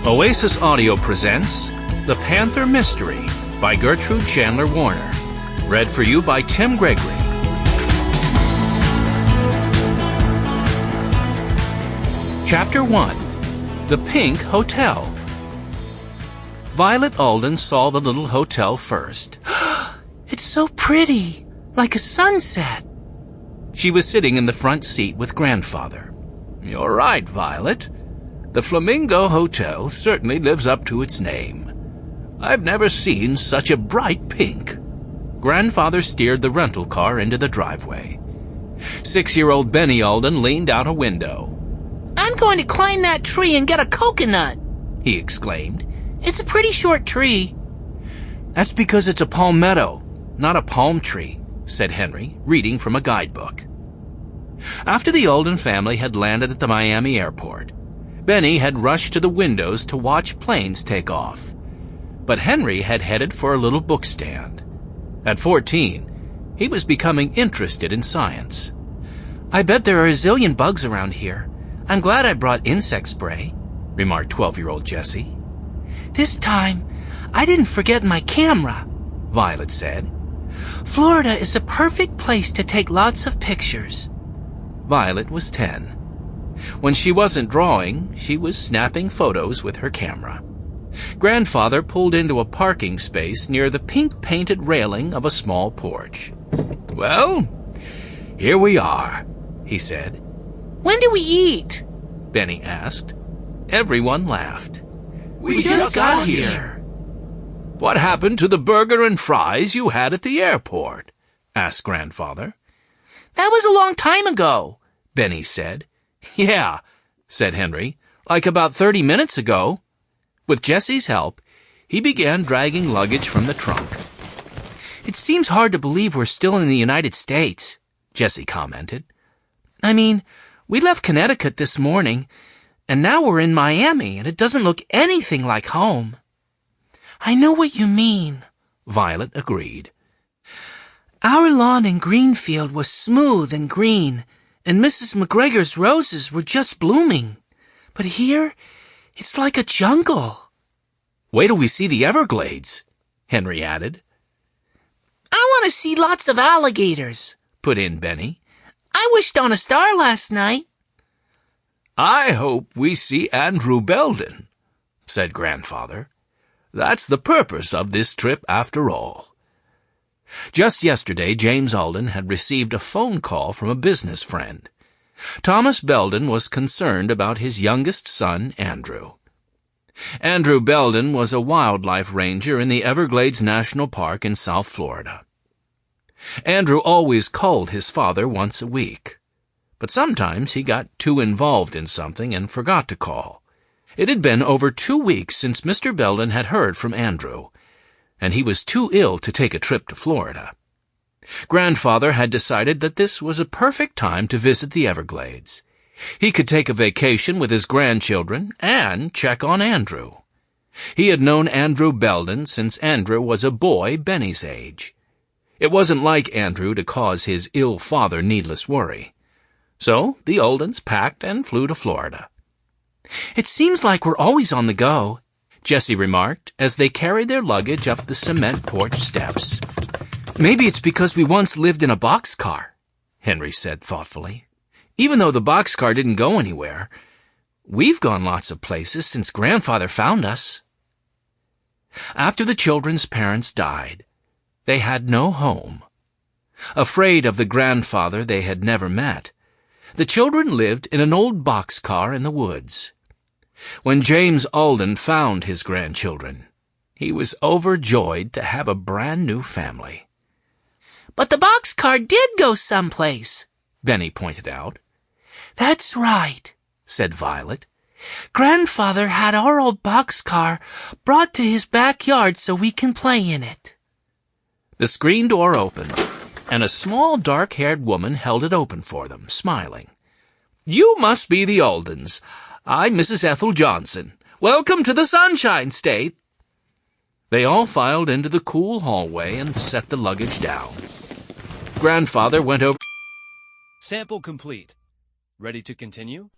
Oasis Audio presents The Panther Mystery by Gertrude Chandler Warner. Read for you by Tim Gregory. Chapter 1. The Pink Hotel. Violet Aldens saw the little hotel first. It's so pretty, like a sunset. She was sitting in the front seat with Grandfather. You're right, Violet. The Flamingo Hotel certainly lives up to its name. I've never seen such a bright pink. Grandfather steered the rental car into the driveway. 6-year-old Benny Alden leaned out a window. I'm going to climb that tree and get a coconut, he exclaimed. It's a pretty short tree. That's because it's a palmetto, not a palm tree, said Henry, reading from a guidebook. After the Alden family had landed at the Miami airport, Benny had rushed to the windows to watch planes take off. But Henry had headed for a little book stand. At 14, he was becoming interested in science. I bet there are a zillion bugs around here. I'm glad I brought insect spray, remarked 12-year-old Jessie. This time, I didn't forget my camera, Violet said. Florida is a perfect place to take lots of pictures. Violet was 10. When she wasn't drawing, she was snapping photos with her camera. Grandfather pulled into a parking space near the pink-painted railing of a small porch. Well, here we are, he said. When do we eat? Benny asked. Everyone laughed. We just got here. What happened to the burger and fries you had at the airport? Asked Grandfather. That was a long time ago, Benny said. Yeah, said Henry, like about 30 minutes ago. With Jessie's help, he began dragging luggage from the trunk. It seems hard to believe we're still in the United States, Jessie commented. I mean, we left Connecticut this morning, and now we're in Miami, and it doesn't look anything like home. I know what you mean, Violet agreed. Our lawn in Greenfield was smooth and green, and Mrs. McGregor's roses were just blooming. But here, it's like a jungle. Wait till we see the Everglades, Henry added. I want to see lots of alligators, put in Benny. I wished on a star last night. I hope we see Andrew Belden, said Grandfather. That's the purpose of this trip after all. Just yesterday, James Alden had received a phone call from a business friend. Thomas Belden was concerned about his youngest son, Andrew. Andrew Belden was a wildlife ranger in the Everglades National Park in South Florida. Andrew always called his father once a week, but sometimes he got too involved in something and forgot to call. It had been over 2 weeks since Mr. Belden had heard from Andrew, and he was too ill to take a trip to Florida. Grandfather had decided that this was a perfect time to visit the Everglades. He could take a vacation with his grandchildren and check on Andrew. He had known Andrew Belden since Andrew was a boy Benny's age. It wasn't like Andrew to cause his ill father needless worry. So the Aldens packed and flew to Florida. It seems like we're always on the go, Jessie remarked as they carried their luggage up the cement porch steps. Maybe it's because we once lived in a boxcar, Henry said thoughtfully. Even though the boxcar didn't go anywhere, we've gone lots of places since Grandfather found us. After the children's parents died, they had no home. Afraid of the grandfather they had never met, the children lived in an old boxcar in the woods. When James Alden found his grandchildren, he was overjoyed to have a brand-new family. But the boxcar did go someplace, Benny pointed out. That's right, said Violet. Grandfather had our old boxcar brought to his backyard so we can play in it. The screen door opened, and a small dark-haired woman held it open for them, smiling. You must be the Aldens. I'm Mrs. Ethel Johnson. Welcome to the Sunshine State. They all filed into the cool hallway and set the luggage down. Grandfather went over. Sample complete. Ready to continue?